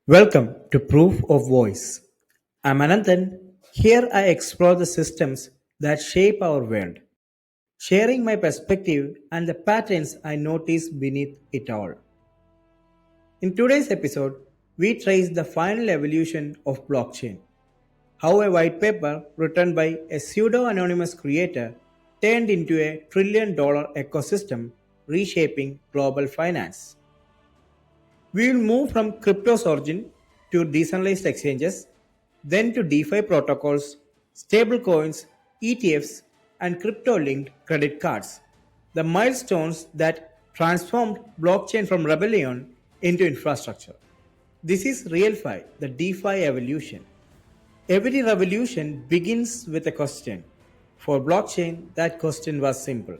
Welcome to Proof of Voice. I'm Ananthan. Here I explore the systems that shape our world, sharing my perspective and the patterns I notice beneath it all. In today's episode, we trace the final evolution of blockchain, how a white paper written by a pseudo anonymous creator turned into a $1 trillion ecosystem reshaping global finance. We will move from crypto's origin to decentralized exchanges, then to DeFi protocols, stablecoins, ETFs, and crypto linked credit cards. The milestones that transformed blockchain from rebellion into infrastructure. This is RealFi, the DeFi evolution. Every revolution begins with a question. For blockchain, that question was simple.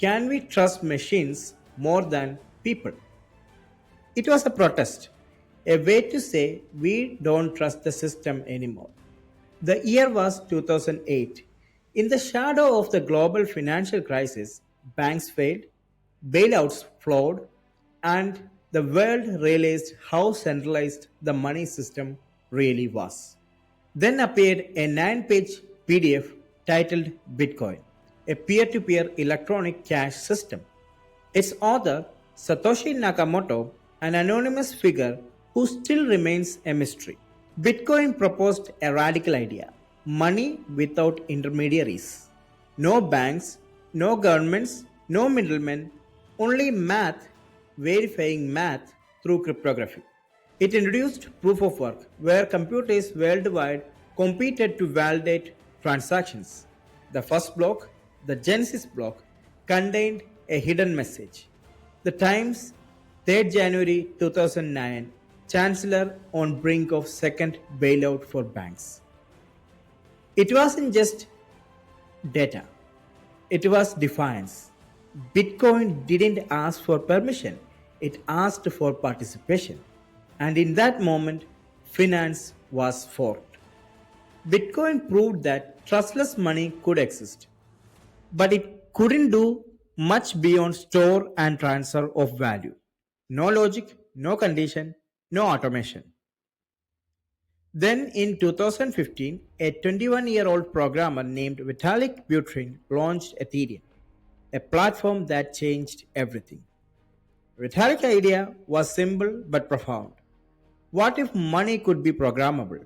Can we trust machines more than people? It was a protest, a way to say we don't trust the system anymore. The year was 2008. In the shadow of the global financial crisis, banks failed, bailouts flowed, and the world realized how centralized the money system really was. Then appeared a 9-page PDF titled Bitcoin, a peer to peer electronic cash system. Its author, Satoshi Nakamoto, an anonymous figure who still remains a mystery. Bitcoin proposed a radical idea: money without intermediaries. No banks, no governments, no middlemen, only math verifying math through cryptography. It introduced proof of work, where computers worldwide competed to validate transactions. The first block, the Genesis block, contained a hidden message. The Times, 3rd January 2009, Chancellor on brink of second bailout for banks. It wasn't just data, it was defiance. Bitcoin didn't ask for permission, it asked for participation. And in that moment, finance was forked. Bitcoin proved that trustless money could exist, but it couldn't do much beyond store and transfer of value. No logic, no condition, no automation. Then in 2015, a 21-year-old programmer named Vitalik Buterin launched Ethereum, a platform that changed everything. Vitalik's idea was simple but profound. What if money could be programmable?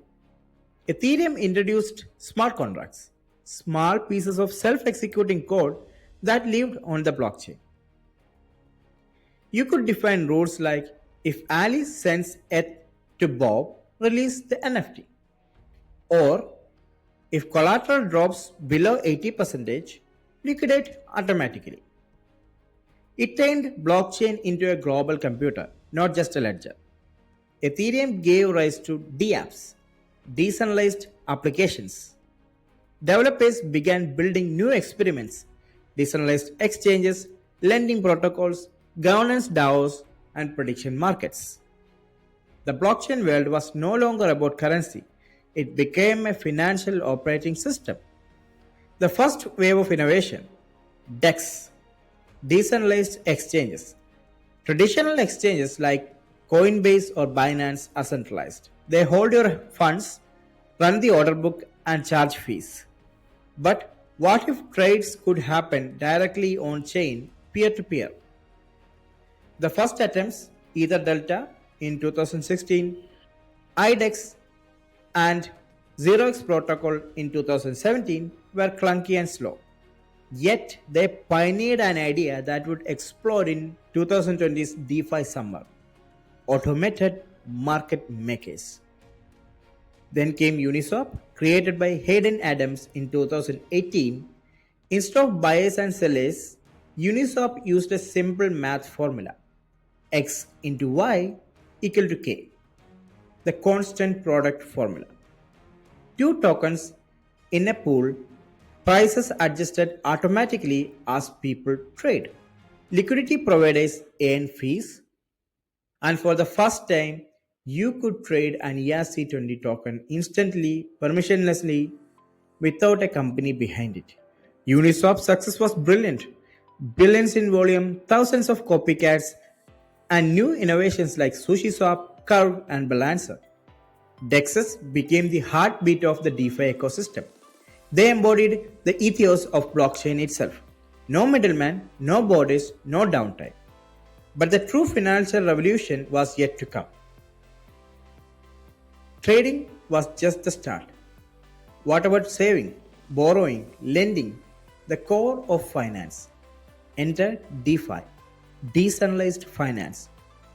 Ethereum introduced smart contracts, small pieces of self-executing code that lived on the blockchain. You could define rules like if Alice sends ETH to Bob, release the NFT. Or if collateral drops below 80%, liquidate automatically. It turned blockchain into a global computer, not just a ledger. Ethereum gave rise to DApps, decentralized applications. Developers began building new experiments, decentralized exchanges, lending protocols, governance DAOs, and prediction markets. The blockchain world was no longer about currency, it became a financial operating system. The first wave of innovation, DEX, decentralized exchanges. Traditional exchanges like Coinbase or Binance are centralized. They hold your funds, run the order book, and charge fees. But what if trades could happen directly on chain, peer to peer? The first attempts, Ether Delta in 2016, IDEX, and 0x Protocol in 2017, were clunky and slow. Yet they pioneered an idea that would explode in 2020's DeFi summer: automated market makers. Then came Uniswap, created by Hayden Adams in 2018. Instead of buyers and sellers, Uniswap used a simple math formula: X into Y equal to K, the constant product formula. Two tokens in a pool, prices adjusted automatically as people trade. Liquidity providers earn fees, and for the first time, you could trade an ERC20 token instantly, permissionlessly, without a company behind it. Uniswap's success was brilliant. Billions in volume, thousands of copycats, and new innovations like SushiSwap Curve, and Balancer. DEXs became the heartbeat of the DeFi ecosystem. They embodied the ethos of blockchain itself. No middleman, no borders, no downtime. But the true financial revolution was yet to come. Trading was just the start. What about saving, borrowing, lending, the core of finance? Enter DeFi, decentralized finance.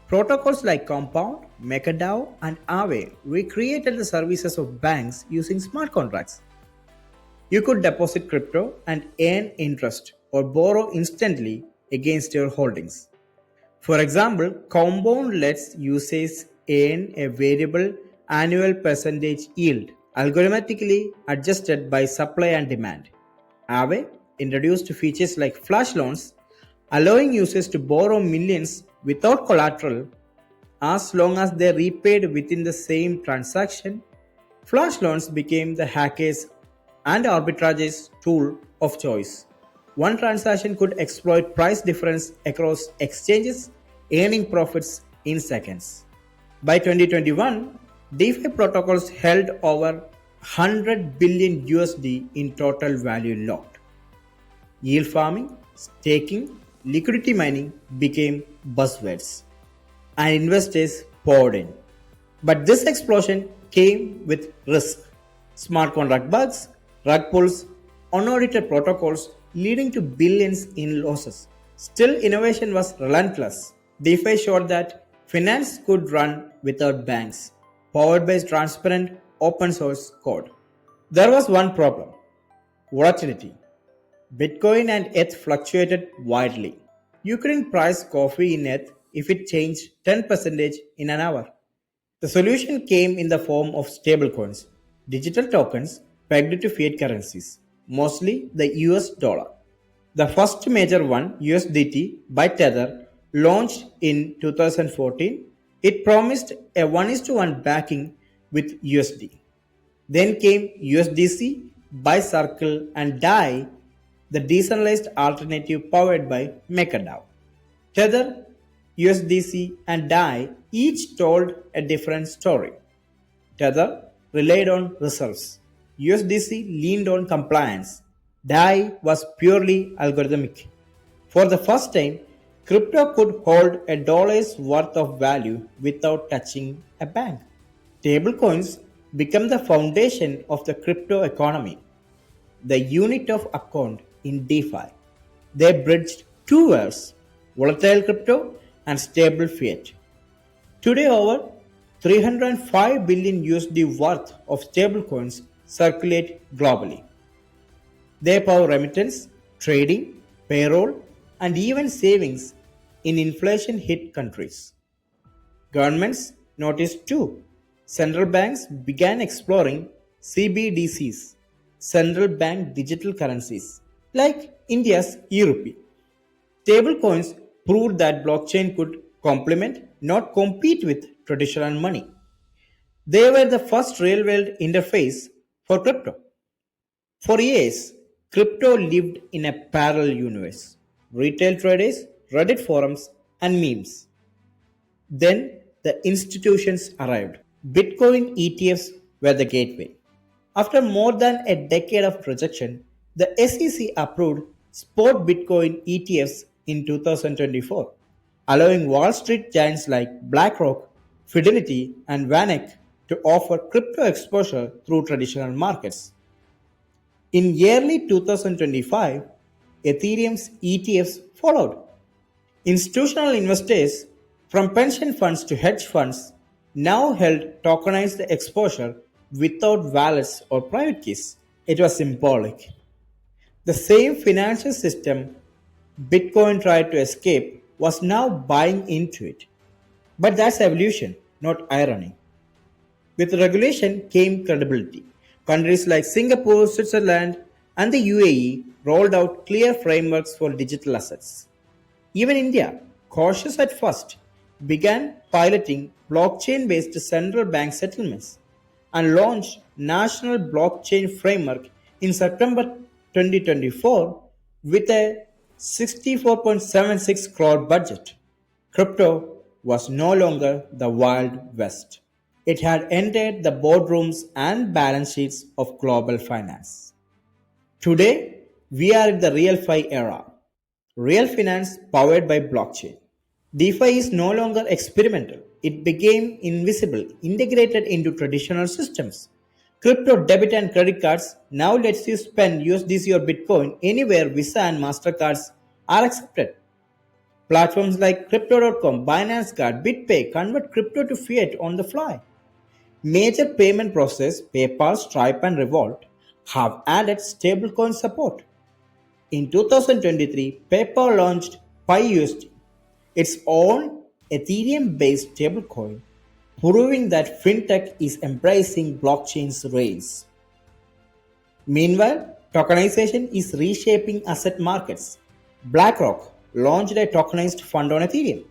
Protocols like Compound, MakerDAO, and Aave recreated the services of banks using smart contracts. You could deposit crypto and earn interest or borrow instantly against your holdings. For example, Compound lets users earn a variable annual percentage yield, algorithmically adjusted by supply and demand. Aave introduced features like flash loans, allowing users to borrow millions without collateral as long as they repaid within the same transaction. Flash loans became the hackers and arbitrage's tool of choice. One transaction could exploit price difference across exchanges, earning profits in seconds. By 2021, DeFi protocols held over 100 billion USD in total value locked. Yield farming, staking, liquidity mining became buzzwords, and investors poured in. But this explosion came with risk. Smart contract bugs, rug pulls, unaudited protocols leading to billions in losses. Still, innovation was relentless. DeFi showed that finance could run without banks, powered by transparent open source code. There was one problem: volatility. Bitcoin and ETH fluctuated widely. You couldn't price coffee in ETH if it changed 10% in an hour. The solution came in the form of stablecoins, digital tokens pegged to fiat currencies, mostly the US dollar. The first major one, USDT by Tether, launched in 2014. It promised a 1:1 backing with USD. Then came USDC by Circle and DAI, the decentralized alternative powered by MakerDAO. Tether, USDC, and DAI each told a different story. Tether relied on reserves. USDC leaned on compliance. DAI was purely algorithmic. For the first time, crypto could hold a dollar's worth of value without touching a bank. Stablecoins become the foundation of the crypto economy, the unit of account in DeFi. They bridged two worlds, volatile crypto and stable fiat. Today, over 305 billion USD worth of stablecoins circulate globally. They power remittance, trading, payroll, and even savings in inflation hit countries. Governments noticed too. Central banks began exploring CBDCs, central bank digital currencies, like India's e-rupee. Stablecoins proved that blockchain could complement, not compete with traditional money. They were the first real world interface for crypto. For years, crypto lived in a parallel universe: retail traders, Reddit forums, and memes. Then the institutions arrived. Bitcoin ETFs were the gateway. After more than a decade of rejection, the SEC approved spot Bitcoin ETFs in 2024, allowing Wall Street giants like BlackRock, Fidelity, and VanEck to offer crypto exposure through traditional markets. In early 2025, Ethereum's ETFs followed. Institutional investors, from pension funds to hedge funds, now held tokenized exposure without wallets or private keys. It was symbolic. The same financial system Bitcoin tried to escape was now buying into it. But that's evolution, not irony. With regulation came credibility. Countries like Singapore, Switzerland, and the UAE rolled out clear frameworks for digital assets. Even India, cautious at first, began piloting blockchain based central bank settlements and launched National Blockchain Framework in September 2024 with a 64.76 crore budget. Crypto was no longer the Wild West. It had entered the boardrooms and balance sheets of global finance. Today, we are in the real fi era. Real finance powered by blockchain. DeFi is no longer experimental. It became invisible, integrated into traditional systems. Crypto debit and credit cards now lets you spend USDC or Bitcoin anywhere Visa and MasterCards are accepted. Platforms like Crypto.com, Binance Card, BitPay convert crypto to fiat on the fly. Major payment processors PayPal, Stripe, and Revolt have added stablecoin support. In 2023, PayPal launched PiUSD, its own Ethereum-based stablecoin, proving that fintech is embracing blockchain's rails. Meanwhile, tokenization is reshaping asset markets. BlackRock launched a tokenized fund on Ethereum.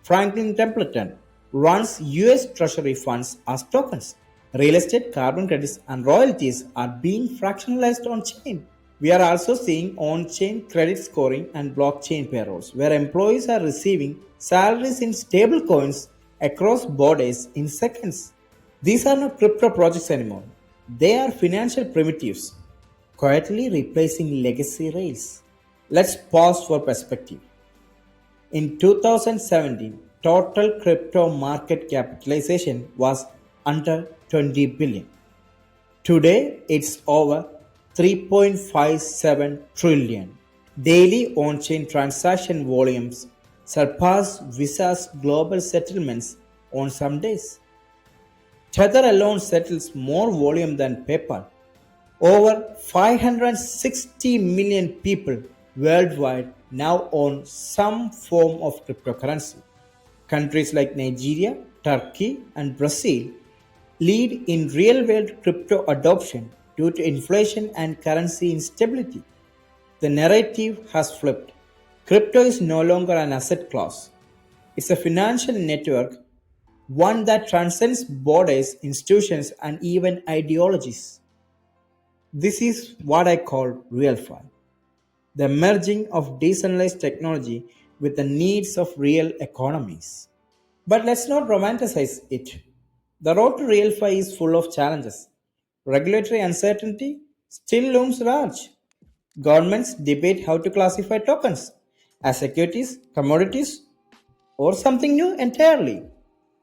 Franklin Templeton runs US Treasury funds as tokens. Real estate, carbon credits, and royalties are being fractionalized on chain. We are also seeing on chain credit scoring and blockchain payrolls, where employees are receiving salaries in stablecoins across borders in seconds. These are not crypto projects anymore. They are financial primitives, quietly replacing legacy rails. Let's pause for perspective. In 2017, total crypto market capitalization was under 20 billion. Today, it's over 3.57 trillion. Daily on-chain transaction volumes surpass Visa's global settlements on some days. Tether alone settles more volume than PayPal. Over 560 million people worldwide now own some form of cryptocurrency. Countries like Nigeria, Turkey, and Brazil lead in real world crypto adoption due to inflation and currency instability. The narrative has flipped. Crypto is no longer an asset class, it's a financial network, one that transcends borders, institutions, and even ideologies. This is what I call real fun, the merging of decentralized technology with the needs of real economies. But let's not romanticize it. The road to real fi is full of challenges. Regulatory uncertainty still looms large. Governments debate how to classify tokens as securities, commodities, or something new entirely.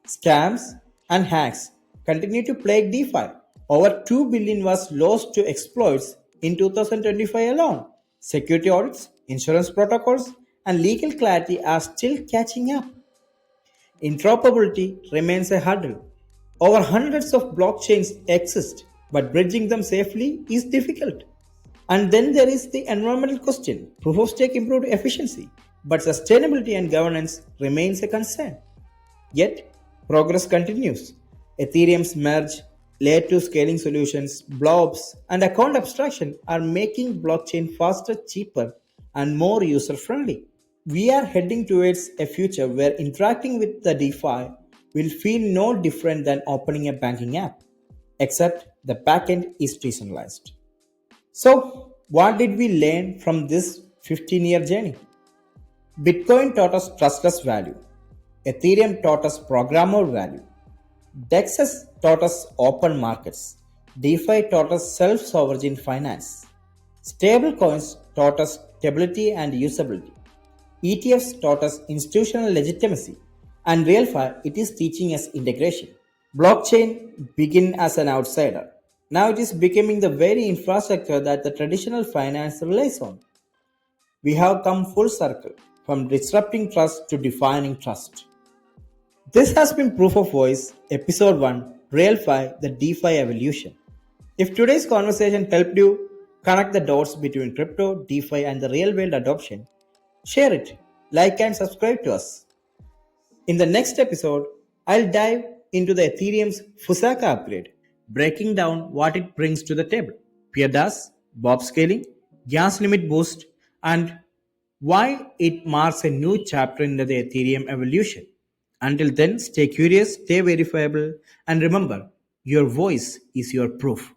Scams and hacks continue to plague DeFi. Over 2 billion was lost to exploits in 2025 alone. Security audits, insurance protocols, and legal clarity are still catching up. Interoperability remains a hurdle. Over hundreds of blockchains exist, but bridging them safely is difficult. And then there is the environmental question. Proof of stake improved efficiency, but sustainability and governance remains a concern. Yet, progress continues. Ethereum's merge, layer 2 scaling solutions, blobs, and account abstraction are making blockchain faster, cheaper, and more user friendly. We are heading towards a future where interacting with the DeFi will feel no different than opening a banking app, except the backend is decentralized. So, what did we learn from this 15-year journey? Bitcoin taught us trustless value. Ethereum taught us programmer value. Dexes taught us open markets. DeFi taught us self-sovereign finance. Stablecoins taught us stability and usability. ETFs taught us institutional legitimacy. And RealFi, it is teaching us integration. Blockchain began as an outsider. Now it is becoming the very infrastructure that the traditional finance relies on. We have come full circle from disrupting trust to defining trust. This has been Proof of Voice, Episode 1, RealFi, the DeFi Evolution. If today's conversation helped you connect the dots between crypto, DeFi, and the real world adoption, share it, like, and subscribe to us. In the next episode, I'll dive into the Ethereum's Fusaka upgrade, breaking down what it brings to the table, PeerDAS, Bob scaling, gas limit boost, and why it marks a new chapter in the Ethereum evolution. Until then, stay curious, stay verifiable, and remember, your voice is your proof.